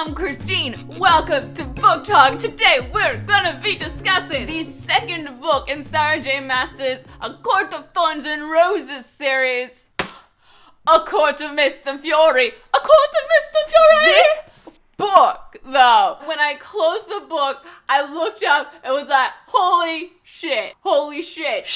I'm Christine. Welcome to Book Talk. Today we're gonna be discussing the second book in Sarah J. Maas's A Court of Thorns and Roses series, A Court of Mist and Fury. A Court of Mist and Fury! This book, though, when I closed the book, I looked up, it was like, holy shit. Holy shit.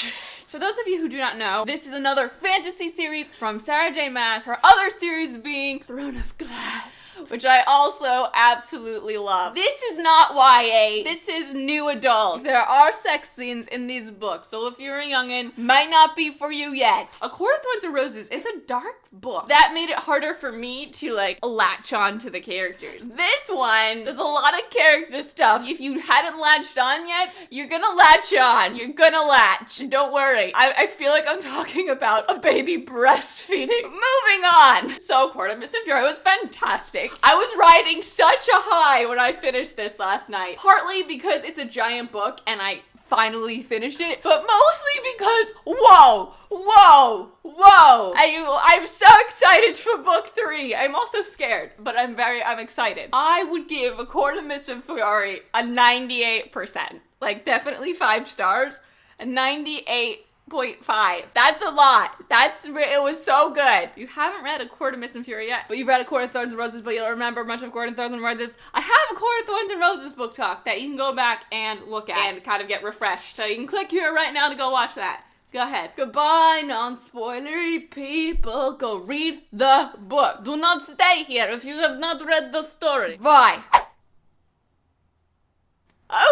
For those of you who do not know, this is another fantasy series from Sarah J. Maas, her other series being Throne of Glass, which I also absolutely love. This is not YA, this is new adult. There are sex scenes in these books, so if you're a youngin', might not be for you yet. A Court of Thorns and Roses is a dark book. That made it harder for me to latch on to the characters. This one, there's a lot of character stuff. If you hadn't latched on yet, you're gonna latch on. You're gonna latch. Don't worry. I feel like I'm talking about a baby breastfeeding. Moving on. So, Court of Mist and Fury was fantastic. I was riding such a high when I finished this last night. Partly because it's a giant book and I finally finished it, but mostly because, whoa! I'm so excited for book 3. I'm also scared, but I'm excited. I would give A Court of Mist and Fury a 98%. Definitely 5 stars. A 98.5. That's a lot. It was so good. You haven't read A Court of Mist and Fury yet, but you've read A Court of Thorns and Roses, but you don't remember much of Court of Thorns and Roses. I have A Court of Thorns and Roses book talk that you can go back and look at and kind of get refreshed. So you can click here right now to go watch that. Go ahead. Goodbye, non-spoilery people. Go read the book. Do not stay here if you have not read the story. Bye.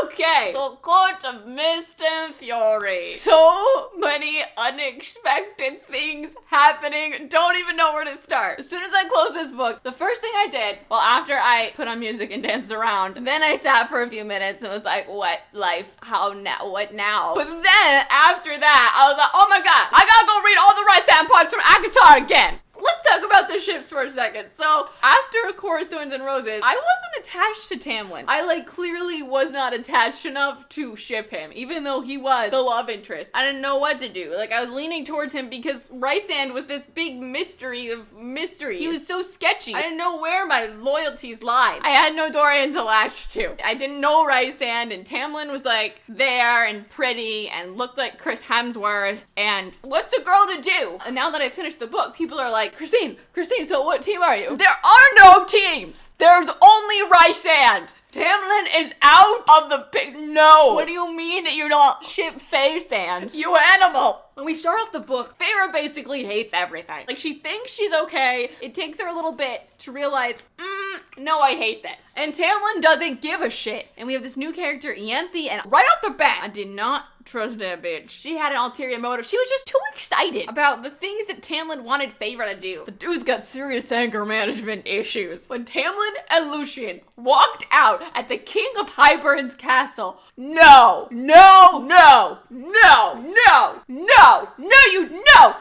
Okay, so Court of Mist and Fury. So many unexpected things happening. Don't even know where to start. As soon as I closed this book, the first thing I did, after I put on music and danced around, and then I sat for a few minutes and was like, what life? How now? What now? But then after that, I was like, oh my god, I gotta go read all the Rice Sand Pods from ACOTAR again. Let's talk about the ships for a second. So, after A Court of Thorns and Roses, I wasn't attached to Tamlin. I, clearly was not attached enough to ship him, even though he was the love interest. I didn't know what to do. I was leaning towards him because Rysand was this big mystery of mystery. He was so sketchy. I didn't know where my loyalties lied. I had no Dorian to latch to. I didn't know Rysand, and Tamlin was, there and pretty and looked like Chris Hemsworth, and what's a girl to do? And now that I finished the book, people are like, Christine, so what team are you? There are no teams! There's only Rysand! Tamlin is out of the pic. No! What do you mean that you don't ship Faysand? You animal! When we start off the book, Feyre basically hates everything. She thinks she's okay. It takes her a little bit to realize, no, I hate this. And Tamlin doesn't give a shit. And we have this new character, Ianthe, and right off the bat, I did not trust that bitch. She had an ulterior motive. She was just too excited about the things that Tamlin wanted Feyre to do. The dude's got serious anger management issues. When Tamlin and Lucien walked out at the King of Hybern's castle, no,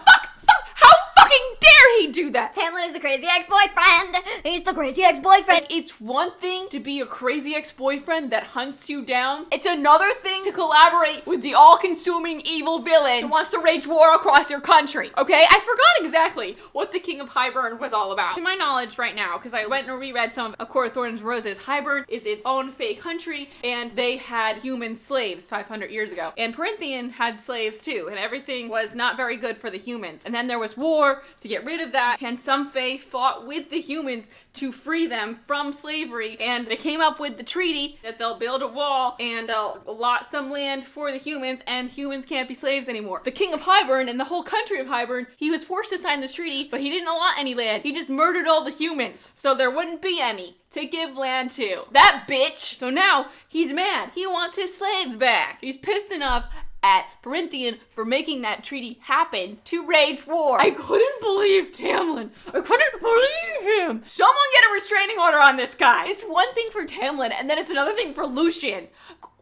fuck, how fucking dare he do that? Tamlin is a crazy ex-boyfriend. He's the crazy ex-boyfriend. It's one thing to be a crazy ex-boyfriend that hunts you down. It's another thing to collaborate with the all-consuming evil villain who wants to wage war across your country. Okay? I forgot exactly what the King of Hybern was all about. To my knowledge right now, because I went and reread some of A Court of Thorns and Roses, Hybern is its own fake country, and they had human slaves 500 years ago. And Prythian had slaves too, and everything was not very good for the humans. And then there was war to get rid of that, and some Fae fought with the humans to free them from slavery, and they came up with the treaty that they'll build a wall and allot some land for the humans, and humans can't be slaves anymore. The King of Hybern and the whole country of Hybern, he was forced to sign this treaty, but he didn't allot any land. He just murdered all the humans, so there wouldn't be any to give land to. That bitch! So now, he's mad. He wants his slaves back. He's pissed enough at Prythian for making that treaty happen to wage war. I couldn't believe Tamlin. I couldn't believe him. Someone get a restraining order on this guy. It's one thing for Tamlin, and then it's another thing for Lucien.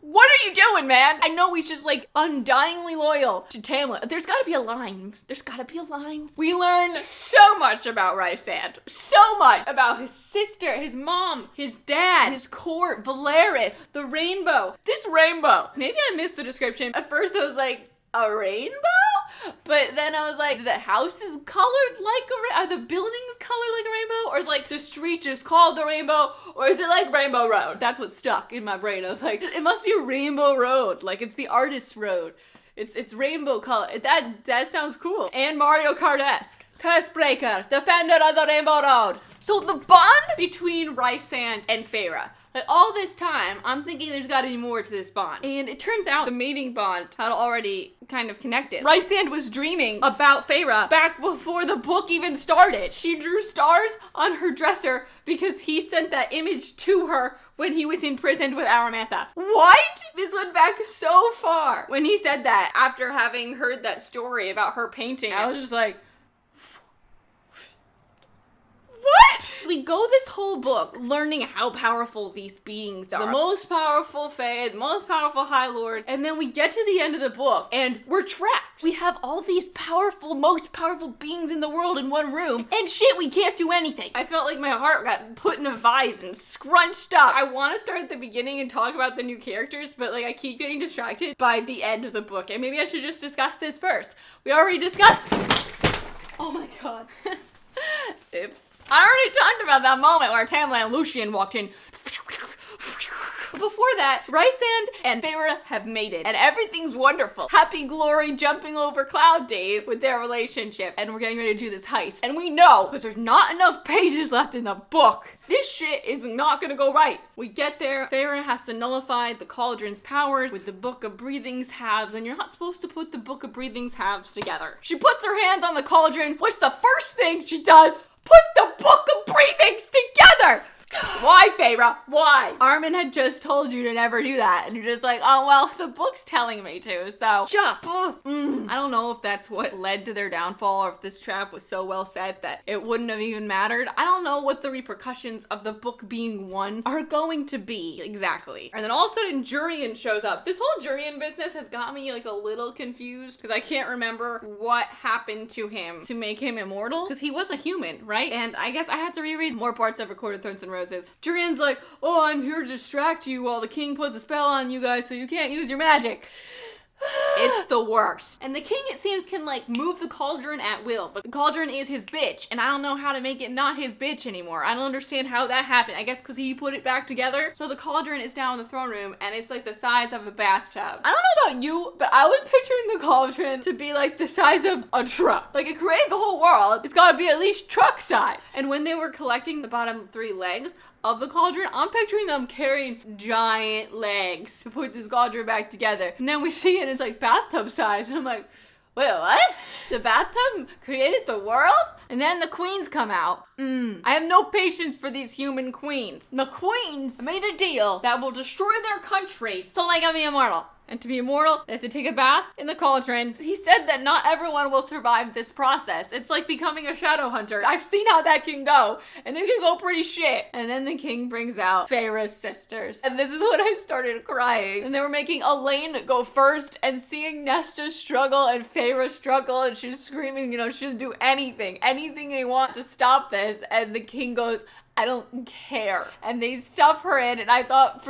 What are you doing, man? I know he's just undyingly loyal to Tamlin. There's gotta be a line. We learn so much about Rysand. So much about his sister, his mom, his dad, his court, Valeris, the rainbow. This rainbow. Maybe I missed the description. At first I was like, a rainbow? But then I was like, the house is colored like a rainbow? Are the buildings colored like a rainbow? Or is like the street just called the rainbow? Or is it like Rainbow Road? That's what stuck in my brain. I was like, it must be a Rainbow Road. Like it's the artist's road. It's rainbow color. That sounds cool. And Mario Kart-esque. Curse breaker, defender of the Rainbow Road. So the bond between Rysand and Feyre, like all this time, I'm thinking there's gotta be more to this bond. And it turns out the mating bond had already kind of connected. Rysand was dreaming about Feyre back before the book even started. She drew stars on her dresser because he sent that image to her when he was imprisoned with Aramantha. What? This went back so far. When he said that, after having heard that story about her painting, I was just like, what? So we go this whole book learning how powerful these beings are. The most powerful Fae, the most powerful High Lord, and then we get to the end of the book and we're trapped. We have all these powerful, most powerful beings in the world in one room, and shit, we can't do anything. I felt like my heart got put in a vise and scrunched up. I want to start at the beginning and talk about the new characters, but like I keep getting distracted by the end of the book, and maybe I should just discuss this first. We already discussed. Oh my god. Oops. I already talked about that moment where Tamlin and Lucien walked in. Before that, Rysand and Feyre have mated, and everything's wonderful. Happy glory jumping over cloud days with their relationship, and we're getting ready to do this heist. And we know, because there's not enough pages left in the book, this shit is not gonna go right. We get there, Feyre has to nullify the cauldron's powers with the Book of Breathing's halves, and you're not supposed to put the Book of Breathing's halves together. She puts her hand on the cauldron. What's the first thing she does? Put the Book of Breathings together! Why, Feyre? Why? Armin had just told you to never do that, and you're just like, oh, well, the book's telling me to, so I don't know if that's what led to their downfall, or if this trap was so well set that it wouldn't have even mattered. I don't know what the repercussions of the book being one are going to be, exactly. And then all of a sudden, Jurian shows up. This whole Jurian business has got me, like, a little confused, because I can't remember what happened to him to make him immortal, because he was a human, right? And I guess I had to reread more parts of Recorded Thorns and Roses. Jurian's like, oh, I'm here to distract you while the king puts a spell on you guys so you can't use your magic. It's the worst. And the king, it seems, can like move the cauldron at will, but the cauldron is his bitch, and I don't know how to make it not his bitch anymore. I don't understand how that happened. I guess because he put it back together. So the cauldron is down in the throne room, and it's like the size of a bathtub. I don't know about you, but I was picturing the cauldron to be like the size of a truck. Like, it created the whole world. It's gotta be at least truck size. And when they were collecting the bottom 3 legs of the cauldron, I'm picturing them carrying giant legs to put this cauldron back together. And then we see it as like bathtub size, and I'm like, wait, what? The bathtub created the world? And then the queens come out. I have no patience for these human queens. The queens made a deal that will destroy their country so they can be immortal. And to be immortal, they have to take a bath in the cauldron. He said that not everyone will survive this process. It's like becoming a shadow hunter. I've seen how that can go, and it can go pretty shit. And then the king brings out Feyre's sisters. And this is when I started crying. And they were making Elaine go first, and seeing Nesta struggle and Feyre struggle, and she's screaming, you know, she'll do anything they want to stop this. And the king goes, I don't care. And they stuff her in, and I thought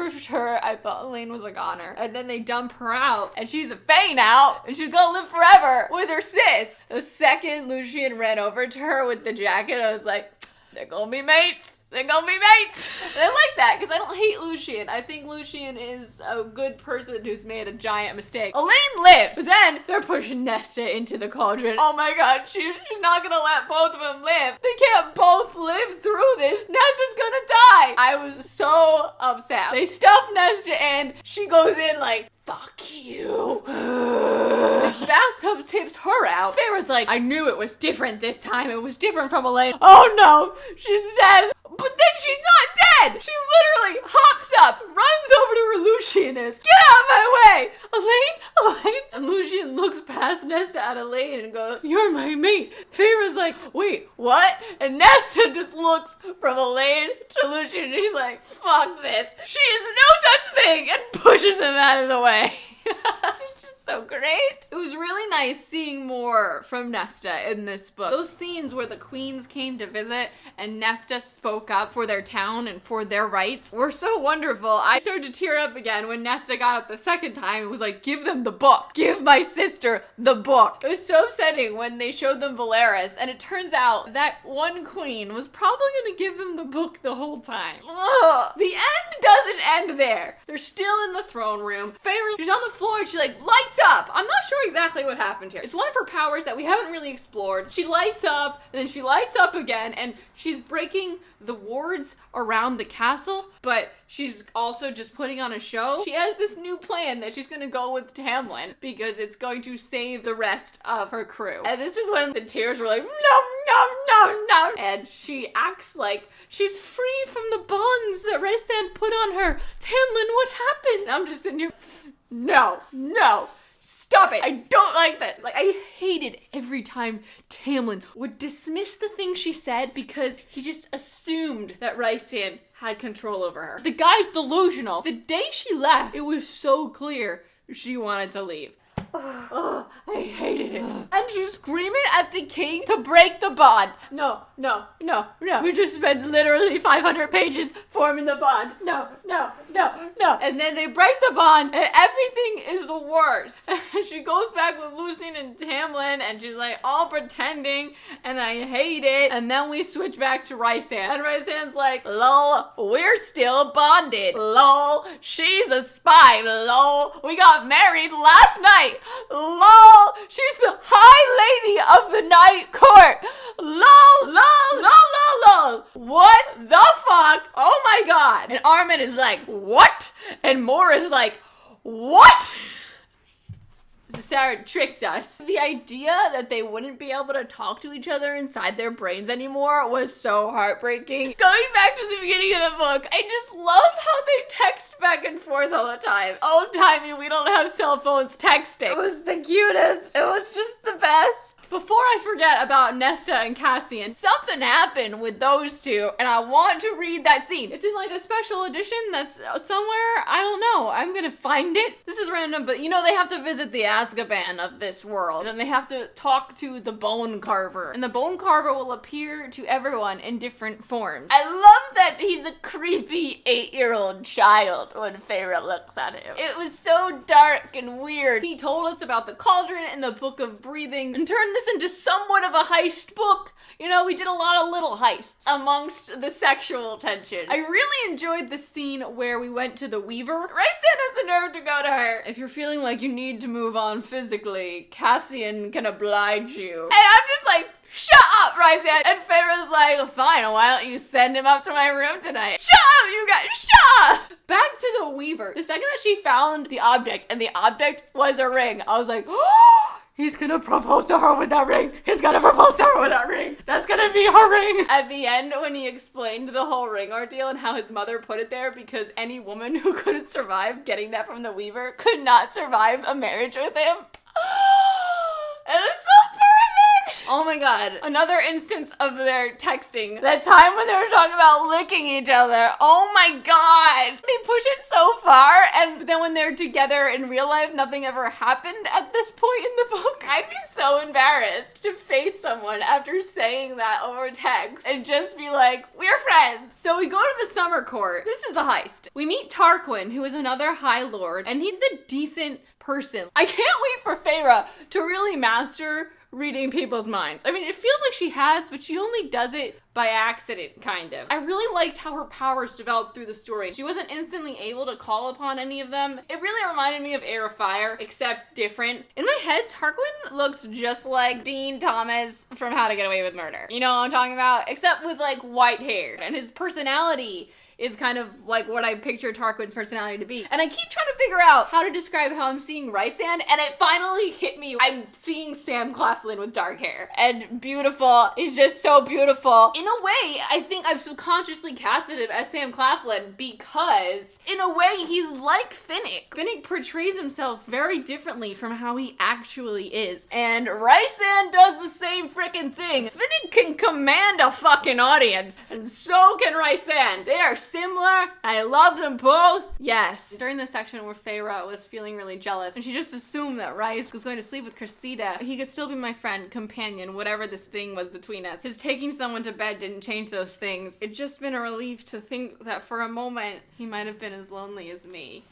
Elaine was a goner. And then they dump her out, and she's a fae now, and she's gonna live forever with her sis. The second Lucien ran over to her with the jacket, I was like, they're gonna be mates. They're gonna be mates. And I like that, because I don't hate Lucien. I think Lucien is a good person who's made a giant mistake. Elaine lives, but then they're pushing Nesta into the cauldron. Oh my god, she's not gonna let both of them live. They can't both live through this. Nesta's gonna die. I was so upset. They stuff Nesta in. She goes in like, fuck you. The bathtub tips her out. Feyre's like, I knew it was different this time. It was different from Elaine. Oh no, she's dead. But then she's not dead. She literally hops up, runs over to where Lucien is. Get out of my way. Elaine. And Lucien looks past Nesta at Elaine and goes, you're my mate. Feyre's like, wait, what? And Nesta just looks from Elaine to Lucien, and he's like, fuck this. She is no such thing, and pushes him out of the way. It's just so great. It was really nice seeing more from Nesta in this book. Those scenes where the queens came to visit and Nesta spoke up for their town and for their rights were so wonderful. I started to tear up again when Nesta got up the second time and was like, give them the book. Give my sister the book. It was so upsetting when they showed them Valeris, and it turns out that one queen was probably gonna give them the book the whole time. Ugh. The end doesn't end there. They're still in the throne room. Feyre, she's on the floor and she like lights up. I'm not sure exactly what happened here. It's one of her powers that we haven't really explored. She lights up and then she lights up again, and she's breaking the wards around the castle, but she's also just putting on a show. She has this new plan that she's gonna go with Tamlin because it's going to save the rest of her crew. And this is when the tears were like, no, no, no, no. And she acts like she's free from the bonds that Rhysand put on her. Tamlin, what happened? I'm just sitting here, no, no. Stop it. I don't like this. Like, I hated every time Tamlin would dismiss the thing she said because he just assumed that Rhysand had control over her. The guy's delusional. The day she left, it was so clear she wanted to leave. Oh, I hated it. And she's screaming at the king to break the bond. No, no, no, no. We just spent literally 500 pages forming the bond. No, no, no, no. And then they break the bond and everything is the worst. And she goes back with Lucien and Tamlin and she's like all pretending and I hate it. And then we switch back to Rhysand. And Rhysand's like, lol, we're still bonded. Lol, she's a spy. Lol, we got married last night. LOL, she's the high lady of the night court. LOL, lol, lol, lol, lol. What the fuck? Oh my god. And Armin is like, what? And Mor is like, what? Sarah tricked us. The idea that they wouldn't be able to talk to each other inside their brains anymore was so heartbreaking. Going back to the beginning of the book, I just love how they text back and forth all the time. Old-timey, we don't have cell phones texting. It was the cutest. It was just the best. Before I forget about Nesta and Cassian, something happened with those two, and I want to read that scene. It's in like a special edition that's somewhere, I don't know. I'm gonna find it. This is random, but you know they have to visit the Azkaban of this world, and they have to talk to the Bone Carver, and the Bone Carver will appear to everyone in different forms. I love that he's a creepy 8-year-old child when Feyre looks at him. It was so dark and weird. He told us about the cauldron and the Book of Breathing and turned this into somewhat of a heist book. You know, we did a lot of little heists amongst the sexual tension. I really enjoyed the scene where we went to the Weaver. Rhysand has the nerve to go to her. If you're feeling like you need to move on physically, Cassian can oblige you. And I'm just like, shut up, Rhysand. And Feyre's like, fine, why don't you send him up to my room tonight? Shut up, you guys, shut up! Back to the Weaver. The second that she found the object, and the object was a ring, I was like, oh, he's gonna propose to her with that ring. He's gonna propose to her with that ring. That's gonna be her ring. At the end, when he explained the whole ring ordeal and how his mother put it there because any woman who couldn't survive getting that from the Weaver could not survive a marriage with him. It was so perfect! Oh my god. Another instance of their texting. That time when they were talking about licking each other. Oh my god. They push it so far, and then when they're together in real life, nothing ever happened at this point in the book. I'd be so embarrassed to face someone after saying that over text and just be like, we're friends. So we go to the summer court. This is a heist. We meet Tarquin, who is another High Lord, and he's a decent person. I can't wait for Feyre to really master reading people's minds. I mean, it feels like she has, but she only does it by accident, kind of. I really liked how her powers developed through the story. She wasn't instantly able to call upon any of them. It really reminded me of Heir of Fire, except different. In my head, Tarquin looks just like Dean Thomas from How to Get Away with Murder. You know what I'm talking about? Except with like white hair. And his personality is kind of like what I picture Tarquin's personality to be. And I keep trying to figure out how to describe how I'm seeing Rhysand, and it finally hit me. I'm seeing Sam Claflin with dark hair. And beautiful. He's just so beautiful. In a a way, I think I've subconsciously casted him as Sam Claflin because, in a way, he's like Finnick. Finnick portrays himself very differently from how he actually is. And Rysand does the same freaking thing. Finnick can command a fucking audience, and so can Rysand. They are similar. I love them both. Yes. During the section where Feyre was feeling really jealous, and she just assumed that Rhys was going to sleep with Cressida, he could still be my friend, companion, whatever this thing was between us. His taking someone to bed didn't change those things. It's just been a relief to think that for a moment, he might have been as lonely as me.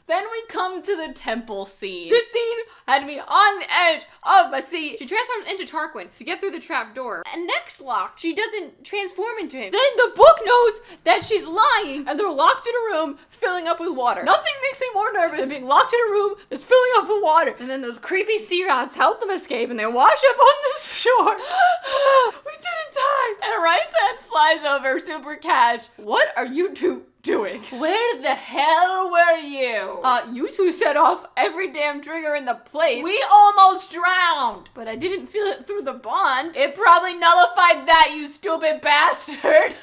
Then we come to the temple scene. This scene had me on the edge of my seat. She transforms into Tarquin to get through the trap door. And next lock, she doesn't transform into him. Then the book knows that she's lying and they're locked in a room filling up with water. Nothing makes me more nervous than being locked in a room that's filling up with water. And then those creepy sea rats help them escape and they wash up on the shore. We didn't die. And Rysand flies over super cash. What are you two doing? Where the hell were you? You two set off every damn trigger in the place. We almost drowned, but I didn't feel it through the bond. It probably nullified that, you stupid bastard.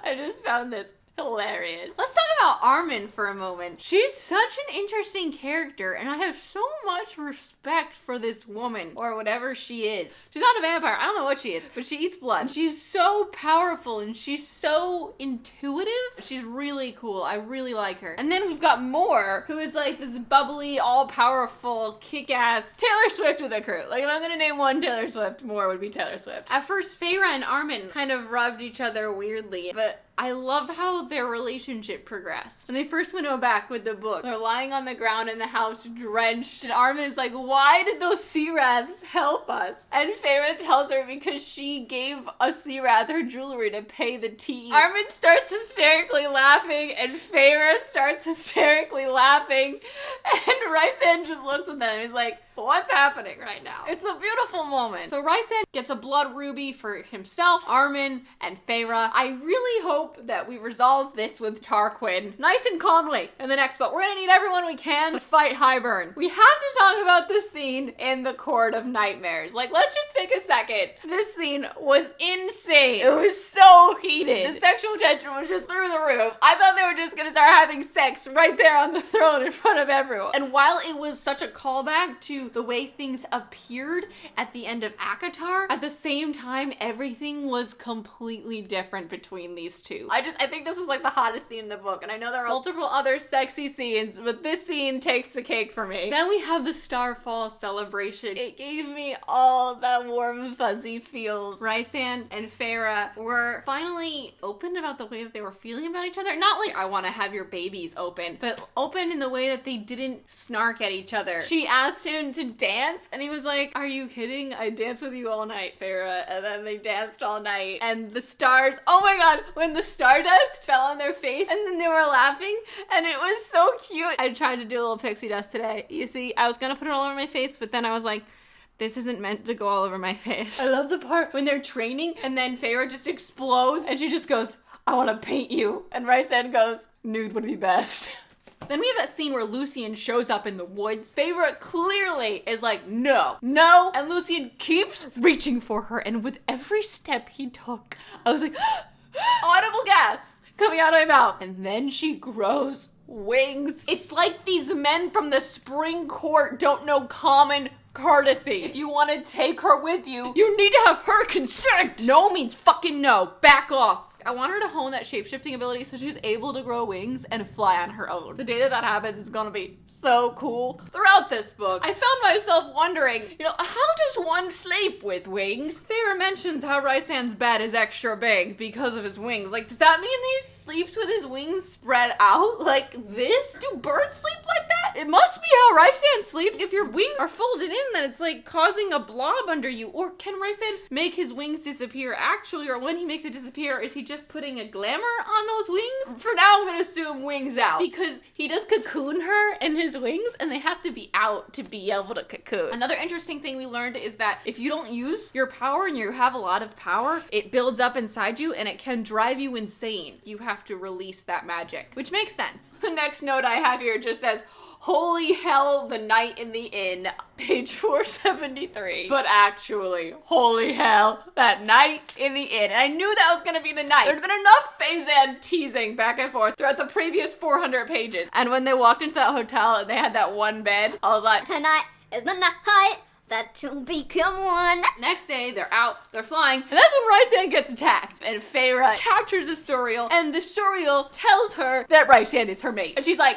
I just found this hilarious. Let's talk about Armin for a moment. She's such an interesting character, and I have so much respect for this woman, or whatever she is. She's not a vampire, I don't know what she is, but she eats blood. She's so powerful, and she's so intuitive. She's really cool, I really like her. And then we've got Moore, who is like this bubbly, all-powerful, kick-ass Taylor Swift with a crew. Like, if I'm gonna name one Taylor Swift, Moore would be Taylor Swift. At first, Feyre and Armin kind of rubbed each other weirdly, but I love how their relationship progressed. When they first went back with the book, they're lying on the ground in the house drenched, and Armin is like, why did those sea rats help us? And Feyre tells her because she gave a sea rat her jewelry to pay the tea. Armin starts hysterically laughing, and Feyre starts hysterically laughing, and Rysand just looks at them and he's like, what's happening right now? It's a beautiful moment. So Rysand gets a blood ruby for himself, Armin, and Feyre. I really hope that we resolve this with Tarquin nice and calmly in the next book. We're gonna need everyone we can to fight Hybern. We have to talk about this scene in the Court of Nightmares. Like, let's just take a second. This scene was insane. It was so heated. The sexual tension was just through the roof. I thought they were just gonna start having sex right there on the throne in front of everyone. And while it was such a callback to the way things appeared at the end of ACOTAR, at the same time, everything was completely different between these two. I think this was like the hottest scene in the book, and I know there are multiple other sexy scenes, but this scene takes the cake for me. Then we have the Starfall celebration. It gave me all that warm, fuzzy feels. Rysand and Feyre were finally open about the way that they were feeling about each other. Not like, I want to have your babies open, but open in the way that they didn't snark at each other. She asked him to dance, and he was like, are you kidding? I danced with you all night, Feyre. And then they danced all night, and the stars, oh my god, when the stardust fell on their face, and then they were laughing, and it was so cute. I tried to do a little pixie dust today. You see, I was gonna put it all over my face, but then I was like, this isn't meant to go all over my face. I love the part when they're training, and then Feyre just explodes, and she just goes, I want to paint you. And Rysand goes, nude would be best. Then we have that scene where Lucien shows up in the woods. Feyre clearly is like, no, no, and Lucien keeps reaching for her, and with every step he took, I was like, audible gasps coming out of my mouth. And then she grows wings. It's like these men from the spring court don't know common courtesy. If you want to take her with you, you need to have her consent. No means fucking no. Back off. I want her to hone that shape-shifting ability so she's able to grow wings and fly on her own. The day that that happens is gonna be so cool. Throughout this book, I found myself wondering, how does one sleep with wings? Feyre mentions how Rysand's bed is extra big because of his wings. Like, does that mean he sleeps with his wings spread out like this? Do birds sleep like that? It must be how Rysand sleeps. If your wings are folded in, then it's like causing a blob under you. Or can Rysand make his wings disappear actually? Or when he makes it disappear, is he just putting a glamour on those wings? For now, I'm gonna assume wings out, because he does cocoon her in his wings, and they have to be out to be able to cocoon. Another interesting thing we learned is that if you don't use your power and you have a lot of power, it builds up inside you and it can drive you insane. You have to release that magic, which makes sense. The next note I have here just says, Holy hell, the night in the inn, page 473. But actually, holy hell, that night in the inn. And I knew that was gonna be the night. There'd been enough Faizan teasing back and forth throughout the previous 400 pages. And when they walked into that hotel and they had that one bed, I was like, tonight is the night that you become one. Next day, they're out, they're flying, and that's when Rysand gets attacked. And Feyre captures the Suriel, and the Suriel tells her that Rysand is her mate. And she's like,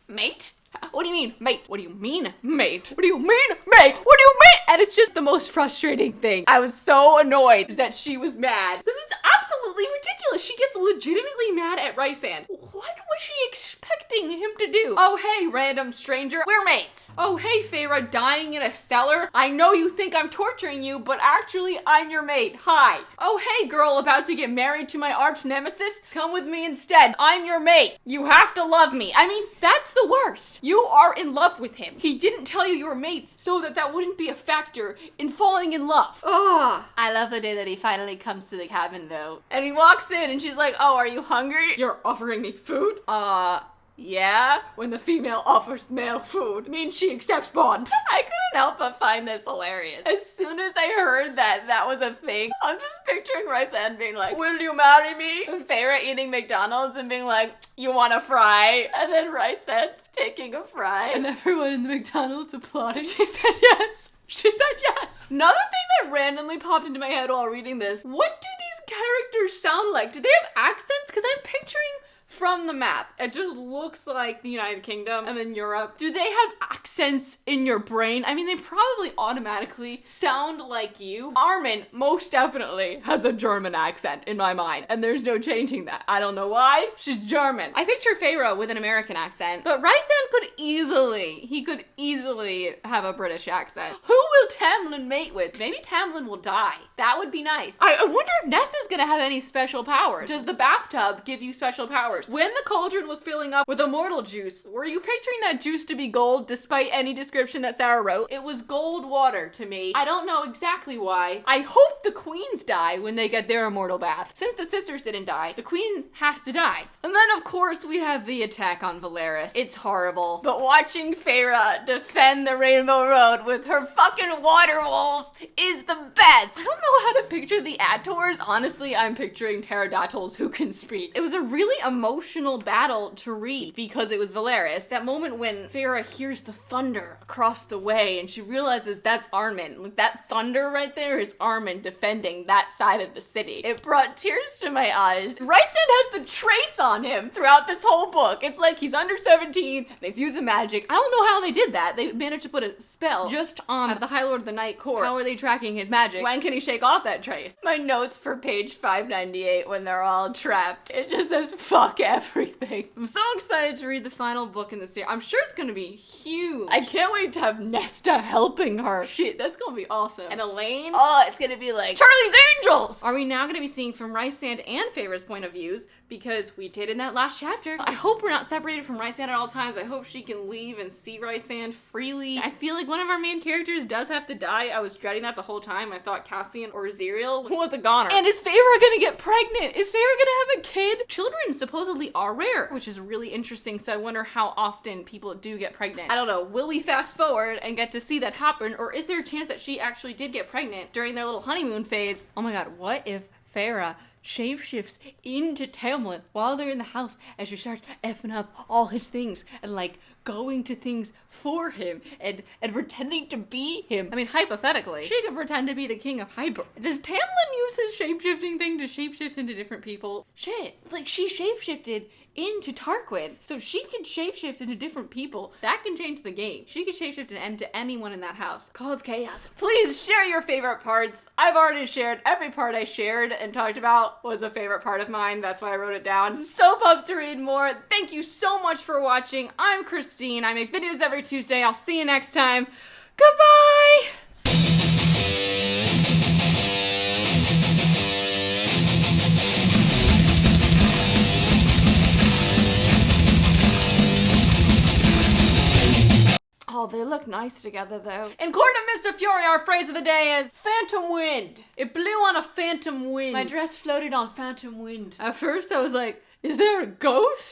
mate? What do you mean, mate? What do you mean, mate? What do you mean, mate? What do you mean? And it's just the most frustrating thing. I was so annoyed that she was mad. This is absolutely ridiculous. She gets legitimately mad at Rysand. What was she expecting him to do? Oh, hey, random stranger, we're mates. Oh, hey, Feyre, dying in a cellar. I know you think I'm torturing you, but actually, I'm your mate. Hi. Oh, hey, girl, about to get married to my arch nemesis. Come with me instead. I'm your mate. You have to love me. I mean, that's the worst. You are in love with him. He didn't tell you were mates so that wouldn't be a factor in falling in love. Oh, I love the day that he finally comes to the cabin though. And he walks in and she's like, oh, are you hungry? You're offering me food? Yeah, when the female offers male food, means she accepts bond. I couldn't help but find this hilarious. As soon as I heard that was a thing, I'm just picturing Rysand being like, will you marry me? And Feyre eating McDonald's and being like, you want a fry? And then Rysand taking a fry. And everyone in the McDonald's applauding. She said yes. She said yes. Another thing that randomly popped into my head while reading this, what do these characters sound like? Do they have accents? Because I'm picturing from the map, it just looks like the United Kingdom and then Europe. Do they have accents in your brain? I mean, they probably automatically sound like you. Armin most definitely has a German accent in my mind, and there's no changing that. I don't know why. She's German. I picture Feyre with an American accent, but Rysand could easily have a British accent. Who will Tamlin mate with? Maybe Tamlin will die. That would be nice. I wonder if Nessa's gonna have any special powers. Does the bathtub give you special powers? When the cauldron was filling up with immortal juice, were you picturing that juice to be gold despite any description that Sarah wrote? It was gold water to me. I don't know exactly why. I hope the queens die when they get their immortal bath. Since the sisters didn't die, the queen has to die. And then of course we have the attack on Valeris. It's horrible. But watching Feyre defend the Rainbow Road with her fucking water wolves is the best. I don't know how to picture the Ators. Honestly, I'm picturing pterodactyls who can speak. It was a really emotional battle to read because it was Valeris. That moment when Feyre hears the thunder across the way and she realizes that's Armin. Like, that thunder right there is Armin defending that side of the city. It brought tears to my eyes. Rysand has the trace on him throughout this whole book. It's like he's under 17 and he's using magic. I don't know how they did that. They managed to put a spell just on the High Lord of the Night Court. How are they tracking his magic? When can he shake off that trace? My notes for page 598 when they're all trapped, it just says fuck everything. I'm so excited to read the final book in the series. I'm sure it's gonna be huge. I can't wait to have Nesta helping her. Shit, that's gonna be awesome. And Elaine, oh, it's gonna be like Charlie's Angels! Are we now gonna be seeing from Rysand and Feyre's point of views? Because we did in that last chapter. I hope we're not separated from Rysand at all times. I hope she can leave and see Rysand freely. I feel like one of our main characters does have to die. I was dreading that the whole time. I thought Cassian or Ziriel was a goner. And is Feyre gonna get pregnant? Is Feyre gonna have a kid? Children supposedly are rare, which is really interesting. So I wonder how often people do get pregnant. I don't know. Will we fast forward and get to see that happen? Or is there a chance that she actually did get pregnant during their little honeymoon phase? Oh my god, what if Feyre shapeshifts into Tamlin while they're in the house and she starts effing up all his things and like going to things for him and pretending to be him? I mean, hypothetically, she could pretend to be the king of Hyper. Does Tamlin use his shapeshifting thing to shapeshift into different people? Shit, like she shapeshifted into Tarquin, so she can shapeshift into different people. That can change the game. She can shapeshift into anyone in that house. Cause chaos. Please share your favorite parts. I've already shared every part I shared and talked about was a favorite part of mine. That's why I wrote it down. I'm so pumped to read more. Thank you so much for watching. I'm Christine. I make videos every Tuesday. I'll see you next time. Goodbye! Oh, they look nice together, though. In Court of Mr. Fury, our phrase of the day is phantom wind. It blew on a phantom wind. My dress floated on phantom wind. At first, I was like, is there a ghost?